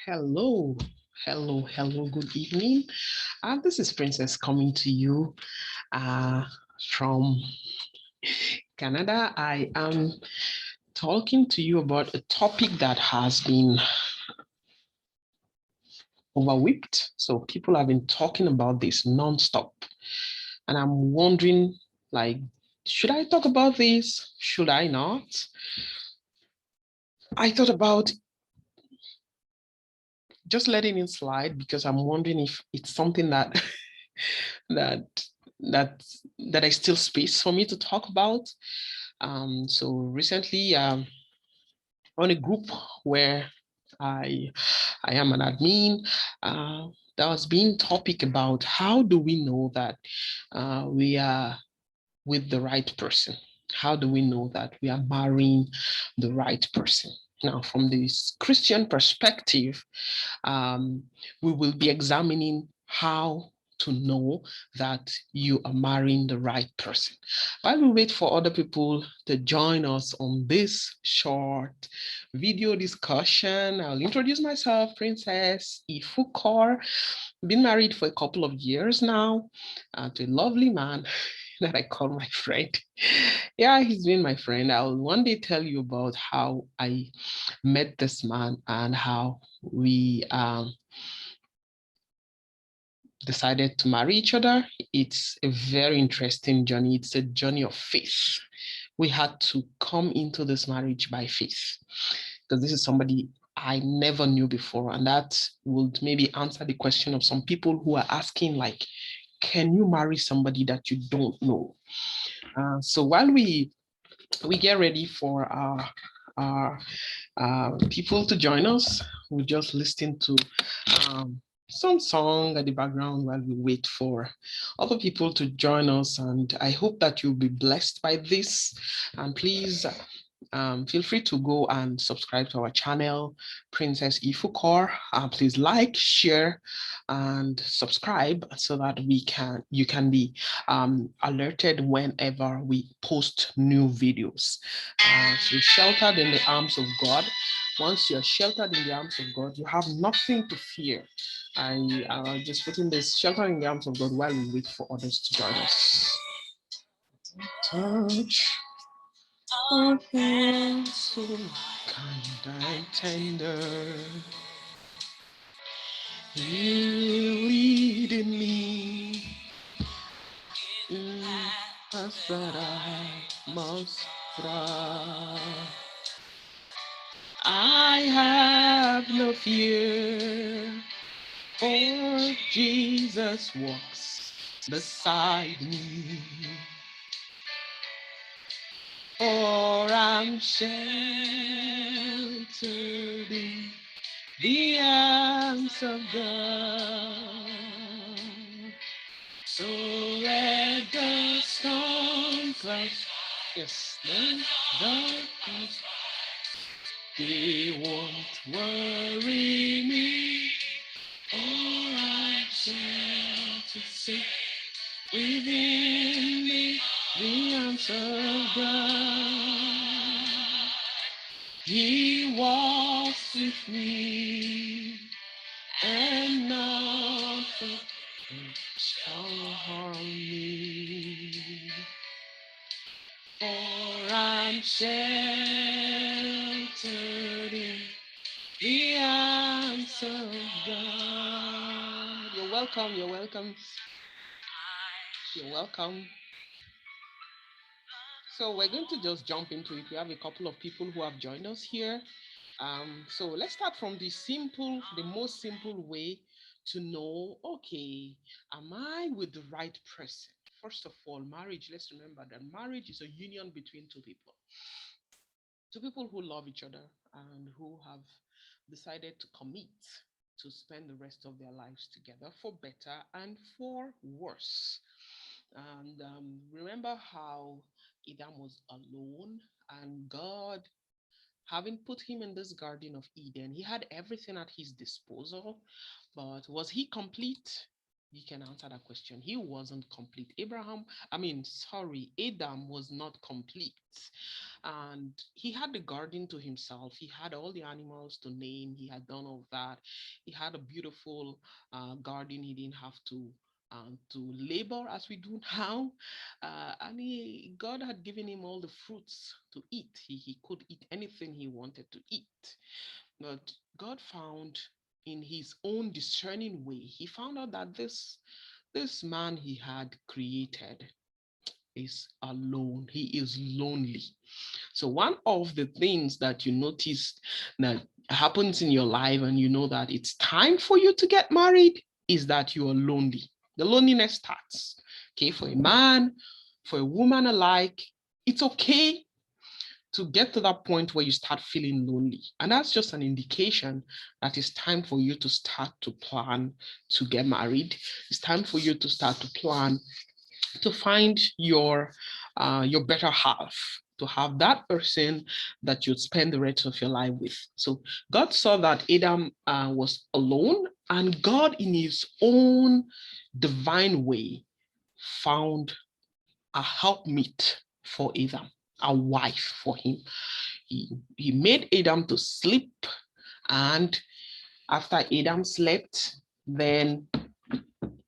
Hello, hello, good evening. This is Princess coming to you uh, from Canada. I am talking to you about a topic that has been overwhipped. So people have been talking about this nonstop. And I'm wondering, like, should I talk about this? Should I not? I thought about just letting it slide because I'm wondering if it's something that that that that is still space for me to talk about. So recently, on a group where I I am an admin, there was being topic about how do we know that we are with the right person? How do we know that we are marrying the right person? Now, from this Christian perspective, we will be examining how to know that you are marrying the right person. While we wait for other people to join us on this short video discussion, I'll introduce myself, Princess Ifukor. Been married for a couple of years now to a lovely man that I call my friend. Yeah, he's been my friend. I'll one day tell you about how I met this man and how we decided to marry each other. It's a very interesting journey. It's a journey of faith. We had to come into this marriage by faith because this is somebody I never knew before. And that would maybe answer the question of some people who are asking, like, can you marry somebody that you don't know? So while we get ready for our people to join us, we just listen to um, some song at the background while we wait for other people to join us. And I hope that you'll be blessed by this. And please feel free to go and subscribe to our channel, Princess Ifukor. Please like, share, and subscribe so that you can be alerted whenever we post new videos. So sheltered in the arms of God. Once you're sheltered in the arms of God, you have nothing to fear. I just putting this shelter in the arms of God while we wait for others to join us. Touch our hands so kind and tender. You leading me in path that I must try. I have no fear, for Jesus walks beside me. For I'm sheltered in the arms of God. So let the storm clouds, yes, the darkness, they won't worry me. For I'm sheltered safe within the arms of God. He walks with me, and nothing shall harm me. For I'm sheltered in the arms of God. You're welcome, you're welcome. You're welcome. So we're going to just jump into it. We have a couple of people who have joined us here. So let's start from the most simple way to know, okay, am I with the right person? First of all, marriage, let's remember that marriage is a union between two people who love each other and who have decided to commit to spend the rest of their lives together for better and for worse. And remember how Adam was alone and God, having put him in this Garden of Eden, he had everything at his disposal, but was he complete? You can answer that question. He wasn't complete. Adam was not complete. And he had the garden to himself. He had all the animals to name. He had done all that. He had a beautiful garden. He didn't have to labor as we do now. God had given him all the fruits to eat. He could eat anything he wanted to eat. But God found in his own discerning way, he found out that this man he had created is alone. He is lonely. So one of the things that you notice that happens in your life and you know that it's time for you to get married is that you are lonely. The loneliness starts. Okay, for a man, for a woman alike, it's okay to get to that point where you start feeling lonely. And that's just an indication that it's time for you to start to plan to get married. It's time for you to start to plan to find your better half, to have that person that you'd spend the rest of your life with. So God saw that Adam was alone, and God, in his own divine way, found a helpmeet for Adam, a wife for him. He made Adam to sleep, and after Adam slept, then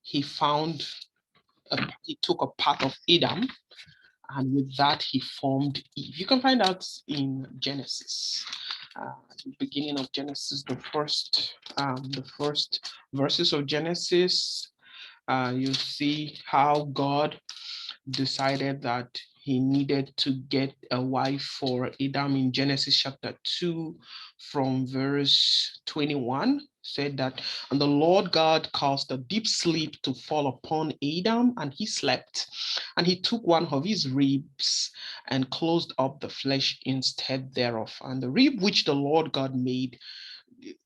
he found he took a part of Adam, and with that he formed Eve. You can find out in Genesis, the beginning of Genesis, the first verses of Genesis. You see how God decided that he needed to get a wife for Adam in Genesis chapter 2 from verse 21 said that, and the Lord God caused a deep sleep to fall upon Adam, and he slept. And he took one of his ribs and closed up the flesh instead thereof. And the rib which the Lord God made,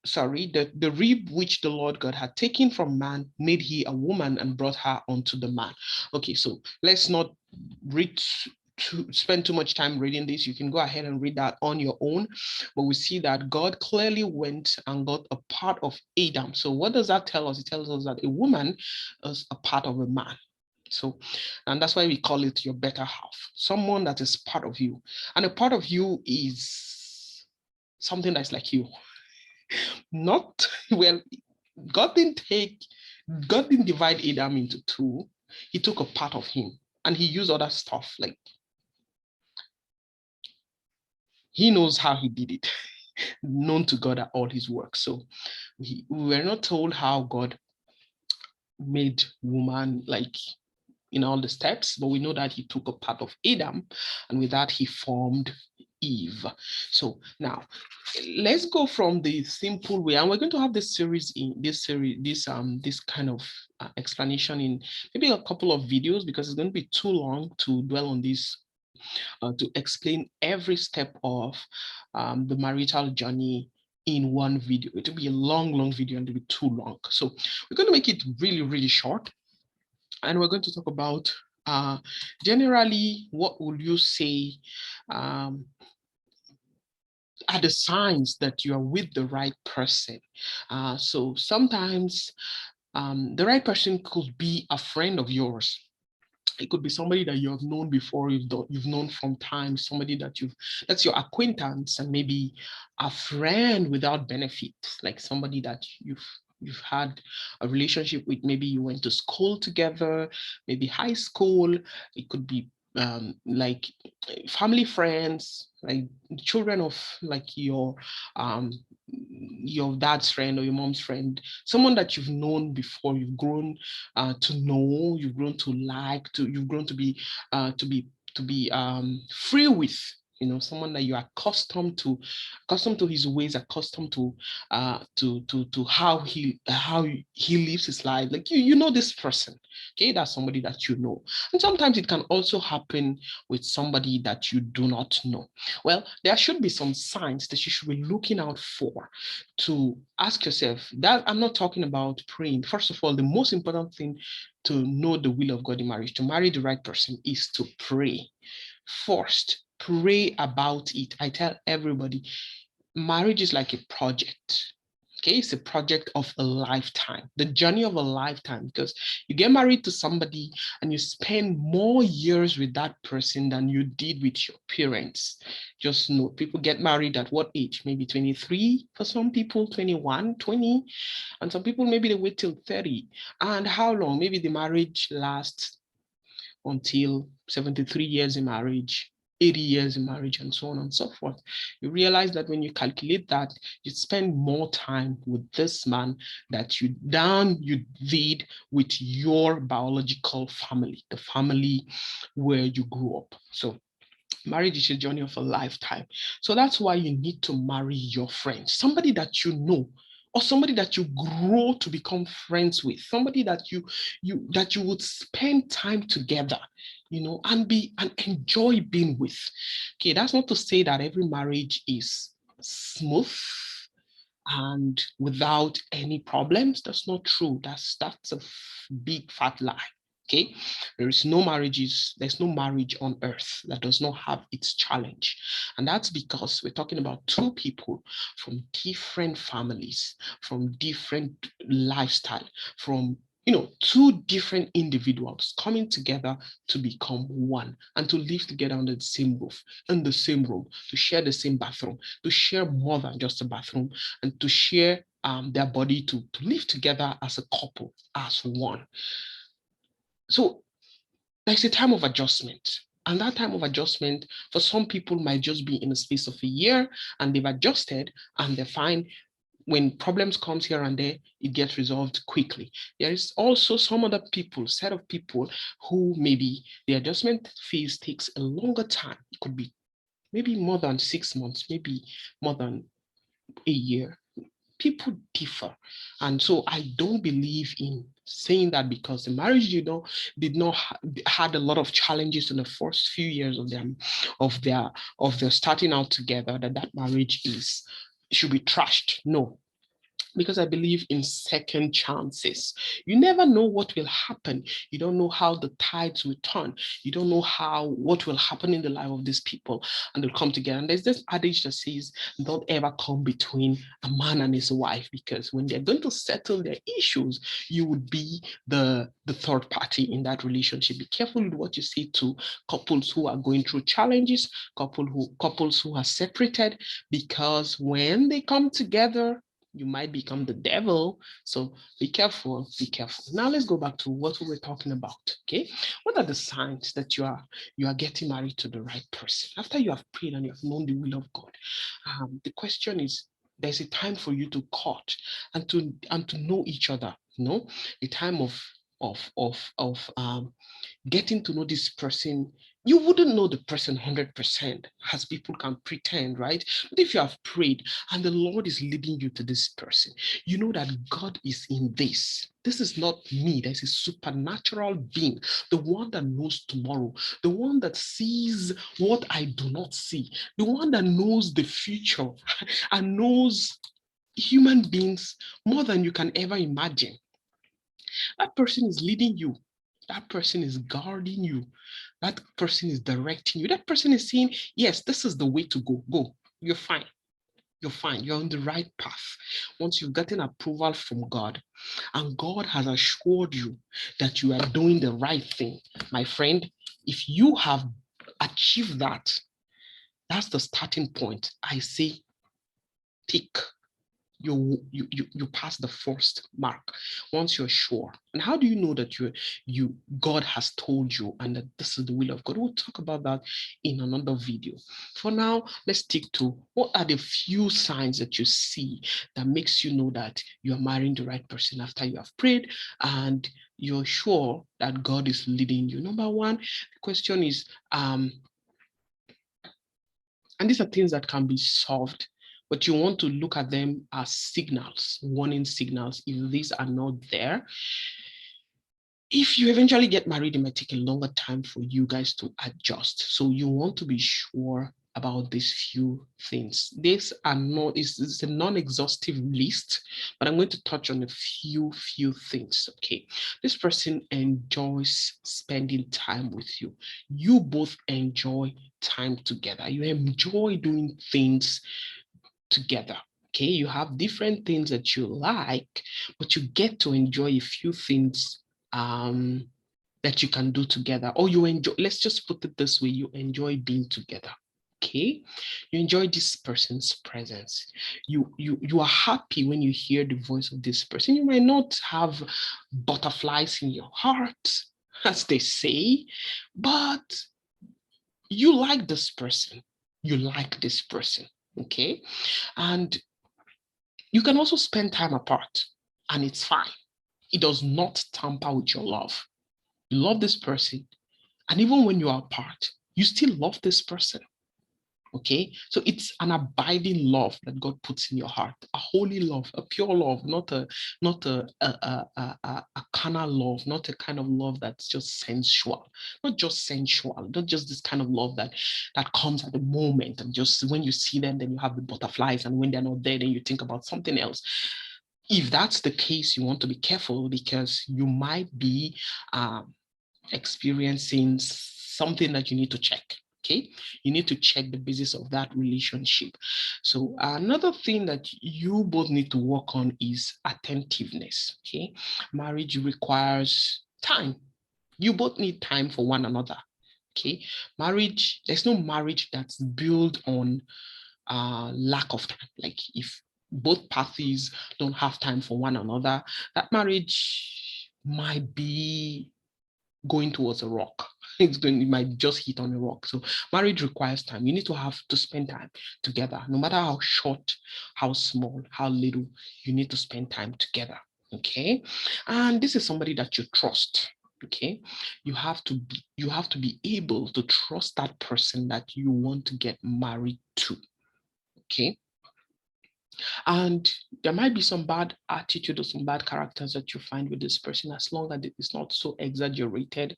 the rib which the Lord God had taken from man, made he a woman and brought her unto the man. Okay, so let's not read to spend too much time reading this. You can go ahead and read that on your own. But we see that God clearly went and got a part of Adam. So what does that tell us? It tells us that a woman is a part of a man. So, and that's why we call it your better half, someone that is part of you. And a part of you is something that's like you. Not well, God didn't divide Adam into two. He took a part of him and he used other stuff. Like, he knows how he did it. Known to God are all his works. So we were not told how God made woman, like in all the steps, but we know that he took a part of Adam, and with that he formed Eve. So now let's go from the simple way, and we're going to have this kind of explanation in maybe a couple of videos, because it's going to be too long to dwell on this, to explain every step of the marital journey in one video. It will be a long video and it'll be too long. So we're going to make it really short, and we're going to talk about generally, what would you say are the signs that you are with the right person. So sometimes the right person could be a friend of yours. It could be somebody that you have known before, you've known from time, somebody that's your acquaintance, and maybe a friend without benefit, like somebody that you've had a relationship with. Maybe you went to school together, maybe high school. It could be like family friends, like children of like your dad's friend or your mom's friend, someone that you've known before, you've grown to know, you've grown to like, you've grown to be free with, someone that you are accustomed to his ways, accustomed to how he lives his life. Like you know this person. Okay, that's somebody that you know. And sometimes it can also happen with somebody that you do not know. Well, there should be some signs that you should be looking out for to ask yourself. That I'm not talking about praying. First of all, the most important thing to know the will of God in marriage, to marry the right person, is to pray. First, pray about it. I tell everybody, marriage is like a project. Okay, it's a project of a lifetime, the journey of a lifetime, because you get married to somebody and you spend more years with that person than you did with your parents. Just know people get married at what age? Maybe 23 for some people, 21, 20, and some people maybe they wait till 30. And how long? Maybe the marriage lasts until 73 years in marriage, 80 years in marriage, and so on and so forth. You realize that when you calculate that, you spend more time with this man that you did with your biological family, the family where you grew up. So marriage is a journey of a lifetime. So that's why you need to marry your friends, somebody that you know, or somebody that you grow to become friends with, somebody that you would spend time together, and enjoy being with. Okay, that's not to say that every marriage is smooth and without any problems. That's not true. That's a big fat lie. Okay, there's no marriage on earth that does not have its challenge. And that's because we're talking about two people from different families, from different lifestyle, from two different individuals coming together to become one and to live together under the same roof, in the same room, to share the same bathroom, to share more than just a bathroom, and to share their body, to live together as a couple, as one. So there's a time of adjustment. And that time of adjustment for some people might just be in the space of a year, and they've adjusted and they're fine. When problems comes here and there, it gets resolved quickly. There is also some other set of people who maybe the adjustment phase takes a longer time. It could be maybe more than 6 months, maybe more than a year. People differ. And so I don't believe in saying that because the marriage did not had a lot of challenges in the first few years of their starting out together, that marriage should be trashed. No, because I believe in second chances. You never know what will happen. You don't know how the tides will turn. You don't know what will happen in the life of these people, and they'll come together. And there's this adage that says, "Don't ever come between a man and his wife," because when they're going to settle their issues, you would be the third party in that relationship. Be careful with what you say to couples who are going through challenges, couples who are separated, because when they come together, you might become the devil. So be careful, be careful. Now let's go back to what we were talking about. Okay, what are the signs that you are getting married to the right person after you have prayed and you have known the will of God? The question is, there's a time for you to court and to know each other. A time of getting to know this person. You wouldn't know the person 100%, as people can pretend, right? But if you have prayed and the Lord is leading you to this person, you know that God is in this. This is not me. There's a supernatural being, the one that knows tomorrow, the one that sees what I do not see, the one that knows the future and knows human beings more than you can ever imagine. That person is leading you. That person is guarding you. That person is directing you. That person is saying, yes, this is the way to go. Go. You're fine. You're fine. You're on the right path. Once you've gotten approval from God, and God has assured you that you are doing the right thing, my friend, if you have achieved that, that's the starting point. I say, tick. You pass the first mark once you're sure. And how do you know that God has told you and that this is the will of God? We'll talk about that in another video. For now, let's stick to what are the few signs that you see that makes you know that you are marrying the right person after you have prayed and you're sure that God is leading you. Number one, the question is, and these are things that can be solved, but you want to look at them as signals, warning signals. If these are not there, if you eventually get married, it might take a longer time for you guys to adjust. So you want to be sure about these few things. These are not, it's a non-exhaustive list, but I'm going to touch on a few things. Okay, this person enjoys spending time with you. You both enjoy time together. You enjoy doing things together. Okay, you have different things that you like, but you get to enjoy a few things that you can do together, or you enjoy, let's just put it this way, you enjoy being together. Okay, you enjoy this person's presence. You are happy when you hear the voice of this person. You might not have butterflies in your heart, as they say, but you like this person. You like this person. Okay, and you can also spend time apart, and it's fine. It does not tamper with your love. You love this person, and even when you are apart, you still love this person. Okay, so it's an abiding love that God puts in your heart, a holy love, a pure love, not a carnal love, not a kind of love that's just sensual, not just this kind of love that comes at the moment, and just when you see them, then you have the butterflies, and when they're not there, then you think about something else. If that's the case, you want to be careful, because you might be experiencing something that you need to check. Okay, you need to check the basis of that relationship. So another thing that you both need to work on is attentiveness. Okay, marriage requires time. You both need time for one another. Okay, marriage, there's no marriage that's built on lack of time. Like if both parties don't have time for one another, that marriage might be going towards a rock. It might just hit on a rock. So marriage requires time. You need to have to spend time together, no matter how short, how small, how little. You need to spend time together. Okay, and this is somebody that you trust. Okay, you have to be able to trust that person that you want to get married to. Okay, and there might be some bad attitude or some bad characters that you find with this person, as long as it's not so exaggerated.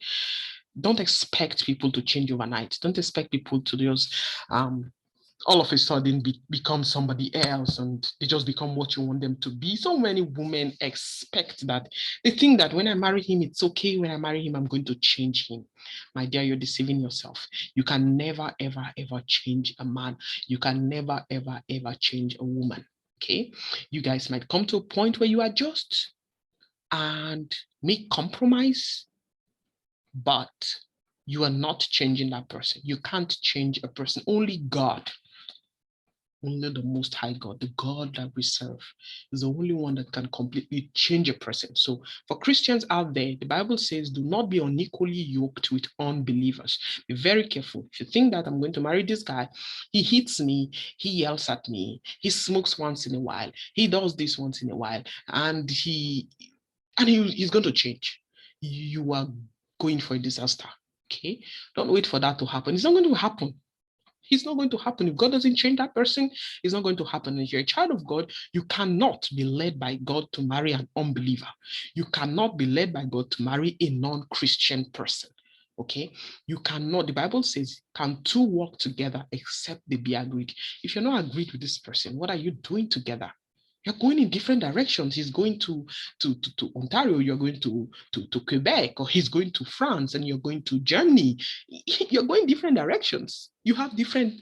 Don't expect people to change overnight. Don't expect people to just all of a sudden become somebody else, and they just become what you want them to be. So many women expect that. They think that when I marry him, it's okay. When I marry him, I'm going to change him. My dear, you're deceiving yourself. You can never, ever, ever change a man. You can never, ever, ever change a woman. Okay, you guys might come to a point where you adjust and make compromise, but you are not changing that person. You can't change a person. Only God, only the Most High God, the God that we serve, is the only one that can completely change a person. So for Christians out there, the Bible says, do not be unequally yoked with unbelievers. Be very careful. If you think that I'm going to marry this guy, he hits me, he yells at me, he smokes once in a while, he does this once in a while, and he's going to change. You are going for a disaster. Okay, don't wait for that to happen. It's not going to happen. It's not going to happen. If God doesn't change that person, it's not going to happen. If you're a child of God, you cannot be led by God to marry an unbeliever. You cannot be led by God to marry a non-Christian person. Okay, you cannot. The Bible says, can two walk together except they be agreed? If you're not agreed with this person, what are you doing together? You're going in different directions. He's going to Ontario, you're going to Quebec, or he's going to France and you're going to Germany. You're going different directions. You have different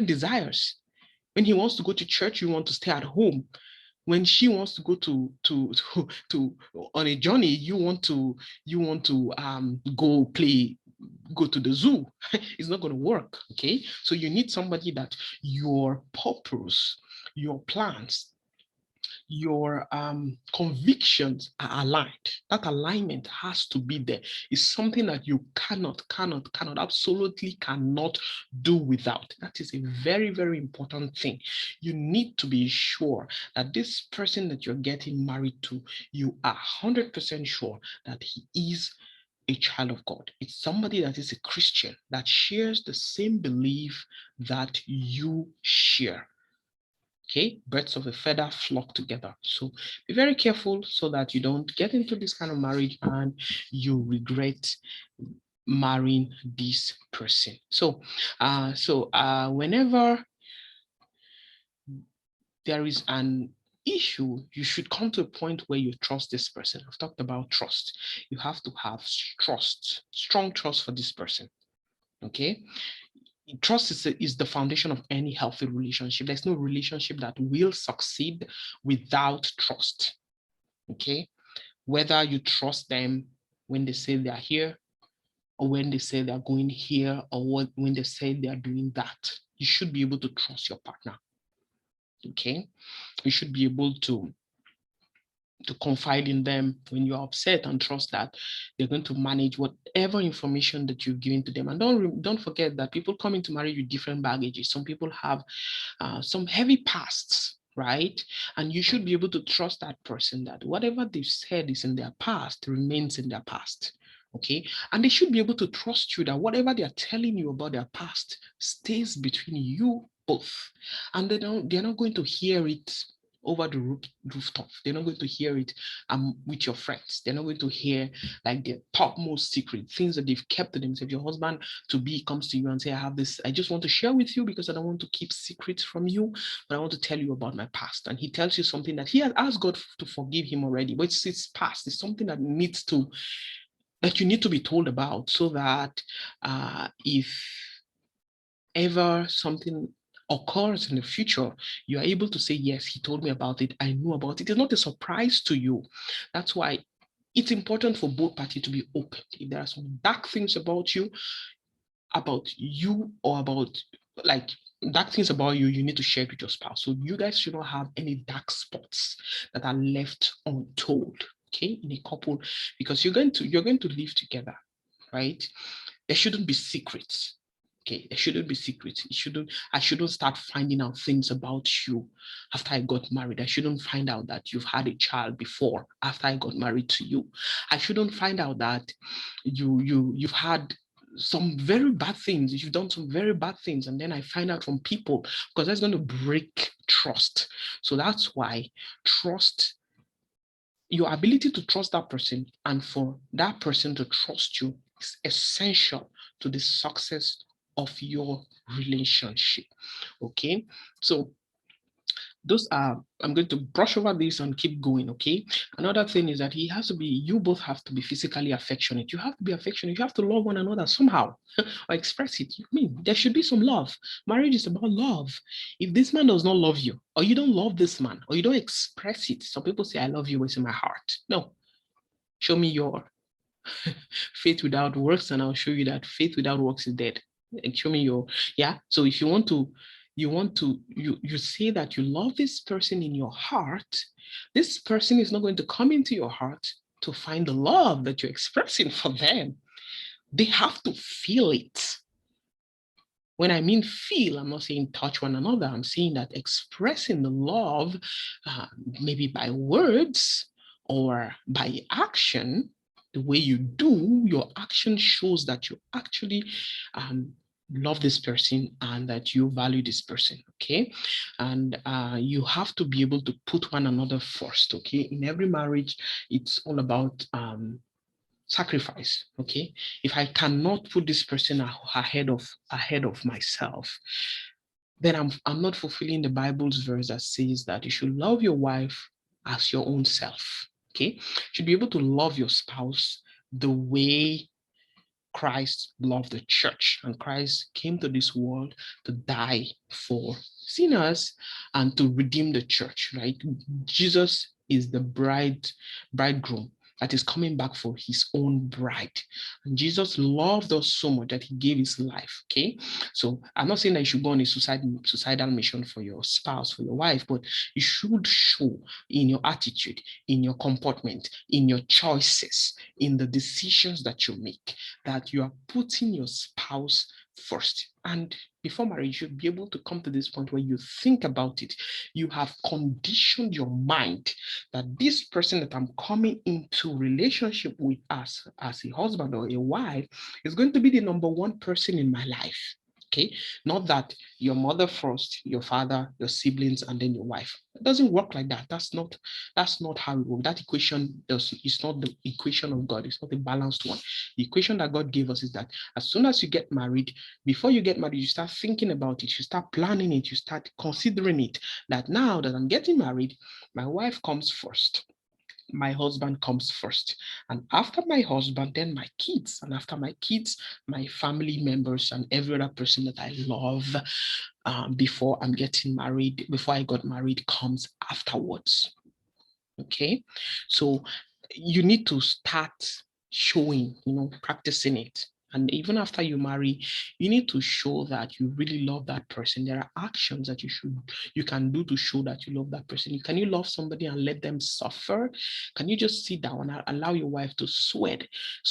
desires. When he wants to go to church, you want to stay at home. When she wants to go to on a journey, you want to go to the zoo. It's not going to work. Okay, so you need somebody that your purpose, your plans, your convictions are aligned. That alignment has to be there. It's something that you cannot, absolutely cannot do without. That is a very, very important thing. You need to be sure that this person that you're getting married to, you are 100% sure that he is a child of God. It's somebody that is a Christian, that shares the same belief that you share. Okay, birds of a feather flock together. So be very careful so that you don't get into this kind of marriage and you regret marrying this person. So whenever there is an issue, you should come to a point where you trust this person. I've talked about trust. You have to have trust, strong trust for this person. Okay, trust is the foundation of any healthy relationship. There's no relationship that will succeed without trust. Okay, whether you trust them when they say they are here, or when they say they're going here, or when they say they are doing that, you should be able to trust your partner. Okay, you should be able to confide in them when you're upset, and trust that they're going to manage whatever information that you've given to them. And don't forget that people come into marriage with different baggages. Some people have some heavy pasts, right? And you should be able to trust that person, that whatever they've said is in their past remains in their past. Okay, and they should be able to trust you that whatever they are telling you about their past stays between you both, and they're not going to hear it over the rooftop. They're not going to hear it with your friends. They're not going to hear like the topmost secret things that they've kept to themselves. Your husband to be comes to you and say, I have this, I just want to share with you because I don't want to keep secrets from you, but I want to tell you about my past. And he tells you something that he has asked God to forgive him already, but it's past. It's something that you need to be told about, so that if ever something occurs in the future, you are able to say, yes, he told me about it, I knew about it. It's not a surprise to you. That's why it's important for both parties to be open. If there are some dark things about you, or about like dark things about you, you need to share it with your spouse. So you guys should not have any dark spots that are left untold, okay, in a couple, because you're going to live together, right? There shouldn't be secrets. Okay, there shouldn't be secrets. I shouldn't start finding out things about you after I got married. I shouldn't find out that you've had a child before after I got married to you. I shouldn't find out that you've had some very bad things. You've done some very bad things, and then I find out from people, because that's going to break trust. So that's why trust, your ability to trust that person and for that person to trust you, is essential to the success of your relationship. Okay, so those are, I'm going to brush over this and keep going. Okay, another thing is that you both have to be physically affectionate. You have to be affectionate. You have to love one another somehow or express it. I mean, there should be some love. Marriage is about love. If this man does not love you, or you don't love this man, or you don't express it, some people say, I love you, it's in my heart. No, show me your faith without works, and I'll show you that faith without works is dead. And show me your, yeah. So if you want to, you say that you love this person in your heart, this person is not going to come into your heart to find the love that you're expressing for them. They have to feel it. When I mean feel, I'm not saying touch one another. I'm saying that expressing the love, maybe by words or by action, the way you do, your action shows that you actually love this person and that you value this person, okay? And you have to be able to put one another first, okay? In every marriage, it's all about sacrifice. Okay, if I cannot put this person ahead of myself, then I'm not fulfilling the Bible's verse that says that you should love your wife as your own self. Okay, you should be able to love your spouse the way Christ loved the church, and Christ came to this world to die for sinners and to redeem the church, right? Jesus is the bridegroom that is coming back for his own bride. And Jesus loved us so much that he gave his life, okay? So I'm not saying that you should go on a suicidal mission for your spouse, for your wife, but you should show in your attitude, in your comportment, in your choices, in the decisions that you make, that you are putting your spouse first. And before marriage, you'll be able to come to this point where you think about it. You have conditioned your mind that this person that I'm coming into relationship with as a husband or a wife is going to be the number one person in my life. Okay, not that your mother first, your father, your siblings, and then your wife. It doesn't work like that. That's not how it works. That equation is not the equation of God. It's not a balanced one. The equation that God gave us is that as soon as you get married, before you get married, you start thinking about it, you start planning it, you start considering it, that now that I'm getting married, my wife comes first. my husband comes first. And after my husband, then my kids. And after my kids, my family members and every other person that I love before I'm getting married, before I got married, comes afterwards. Okay. So you need to start showing, practicing it. And even after you marry, you need to show that you really love that person. There are actions that you can do to show that you love that person. Can you love somebody and let them suffer? Can you just sit down and allow your wife to sweat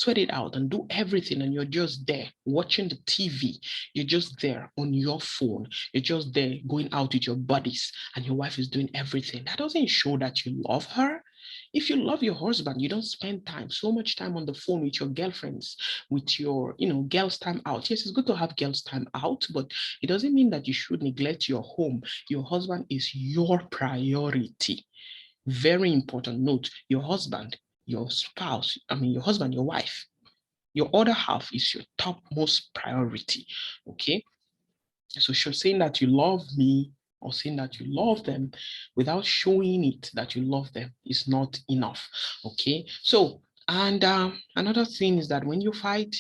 it out and do everything, and you're just there watching the TV? You're just there on your phone. You're just there going out with your buddies, and your wife is doing everything. That doesn't show that you love her. If you love your husband, you don't spend so much time on the phone with your girlfriends, with your, girls' time out. Yes, it's good to have girls' time out, but it doesn't mean that you should neglect your home. Your husband is your priority. Very important note, your husband, your spouse, your husband, your wife, your other half is your topmost priority. Okay. So she's saying that you love me or saying that you love them without showing it that you love them is not enough. Okay. So, and another thing is that when you fight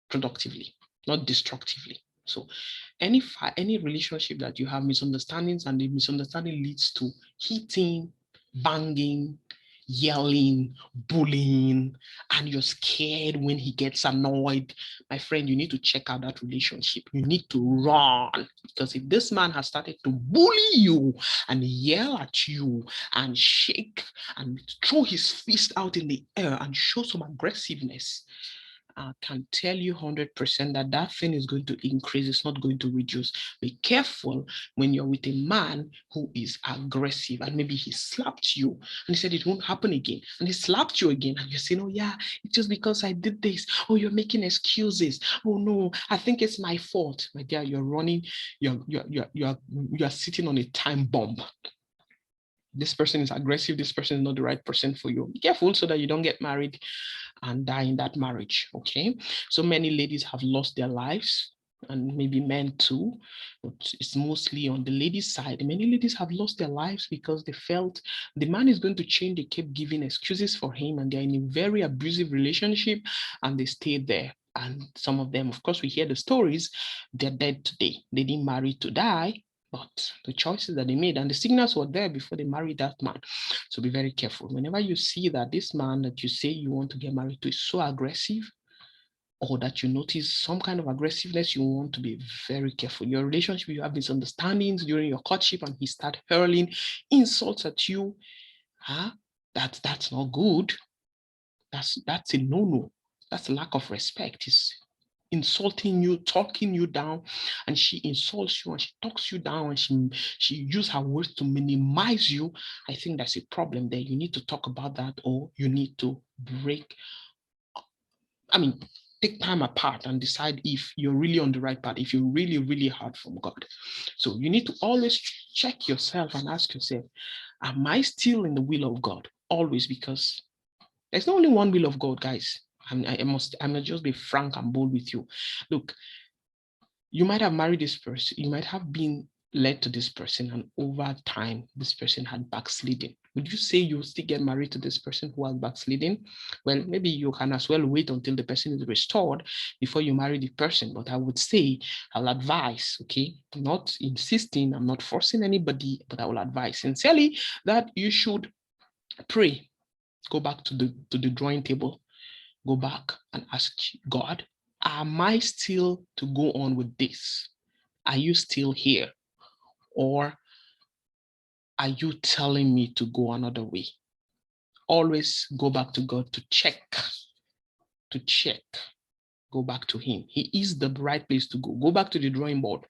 productively, not destructively. So any relationship that you have misunderstandings, and the misunderstanding leads to hitting, banging, yelling, bullying, and you're scared when he gets annoyed, my friend, you need to check out that relationship. You need to run, because if this man has started to bully you and yell at you and shake and throw his fist out in the air and show some aggressiveness, I can tell you 100% that that thing is going to increase. It's not going to reduce. Be careful when you're with a man who is aggressive and maybe he slapped you and he said it won't happen again. And he slapped you again and you're saying, oh yeah, it's just because I did this. Oh, you're making excuses. Oh no, I think it's my fault. My dear, you're running, you're sitting on a time bomb. This person is aggressive. This person is not the right person for you. Be careful so that you don't get married and die in that marriage. Okay. So many ladies have lost their lives, and maybe men too, but it's mostly on the ladies' side. Many ladies have lost their lives because they felt the man is going to change. They kept giving excuses for him, and they're in a very abusive relationship, and they stayed there. And some of them, of course, we hear the stories, they're dead today. They didn't marry to die, but the choices that they made and the signals were there before they married that man. So be very careful. Whenever you see that this man that you say you want to get married to is so aggressive, or that you notice some kind of aggressiveness, you want to be very careful. Your relationship, you have misunderstandings during your courtship and he start hurling insults at you. That's not good. That's a no-no. That's a lack of respect. It's insulting you, talking you down, and she insults you and she talks you down and she uses her words to minimize you. I think that's a problem there. You need to talk about that, or you need to take time apart and decide if you're really on the right path, if you're really, really hard from God. So you need to always check yourself and ask yourself, am I still in the will of God? Always, because there's not only one will of God, guys. I must just be frank and bold with you. Look, you might have married this person, you might have been led to this person, and over time, this person had backslidden. Would you say you still get married to this person who has backslidden? Well, maybe you can as well wait until the person is restored before you marry the person. But I would say, I'll advise, okay, I'm not insisting, I'm not forcing anybody, but I will advise sincerely that you should pray. Go back to the drawing table. Go back and ask God, am I still to go on with this? Are you still here? Or are you telling me to go another way? Always go back to God to check. Go back to him. He is the right place to go. Go back to the drawing board.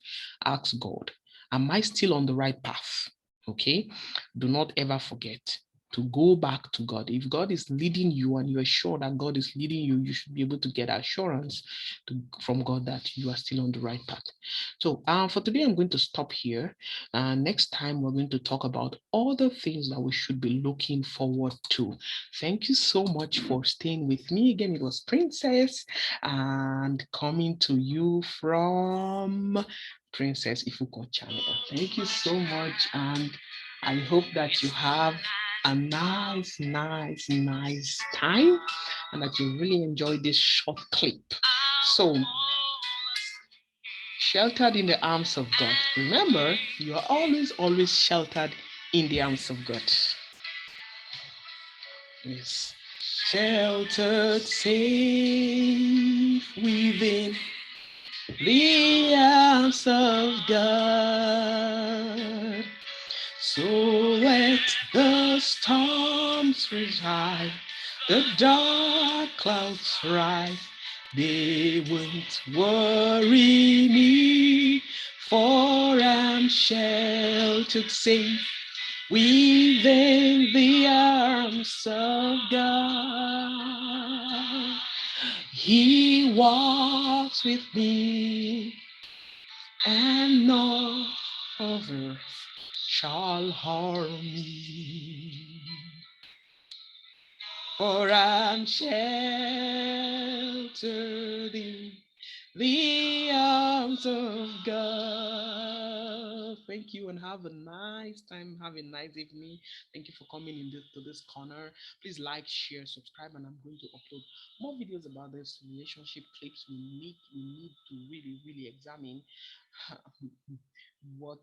Ask God, am I still on the right path? Okay? Do not ever forget to go back to God. If God is leading you and you're sure that God is leading you, you should be able to get assurance from God that you are still on the right path. So for today, I'm going to stop here. Next time, we're going to talk about other things that we should be looking forward to. Thank you so much for staying with me. Again, it was Princess and coming to you from Princess Ifuko channel. Thank you so much, and I hope that you have a nice time and that you really enjoyed this short clip. So, sheltered in the arms of God. Remember, you are always sheltered in the arms of God. Yes. Sheltered safe within the arms of God. So let the storms rise, the dark clouds rise. They won't worry me, for I'm sheltered safe within the arms of God. He walks with me, and no other shall harm me. For I'm sheltered in the arms of God. Thank you and have a nice time. Have a nice evening. Thank you for coming to this corner. Please like, share, subscribe, and I'm going to upload more videos about this relationship clips. We need to really examine what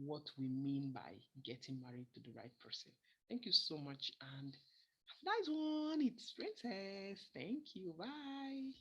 what we mean by getting married to the right person. Thank you so much and have a nice one. It's Princess. Thank you. Bye.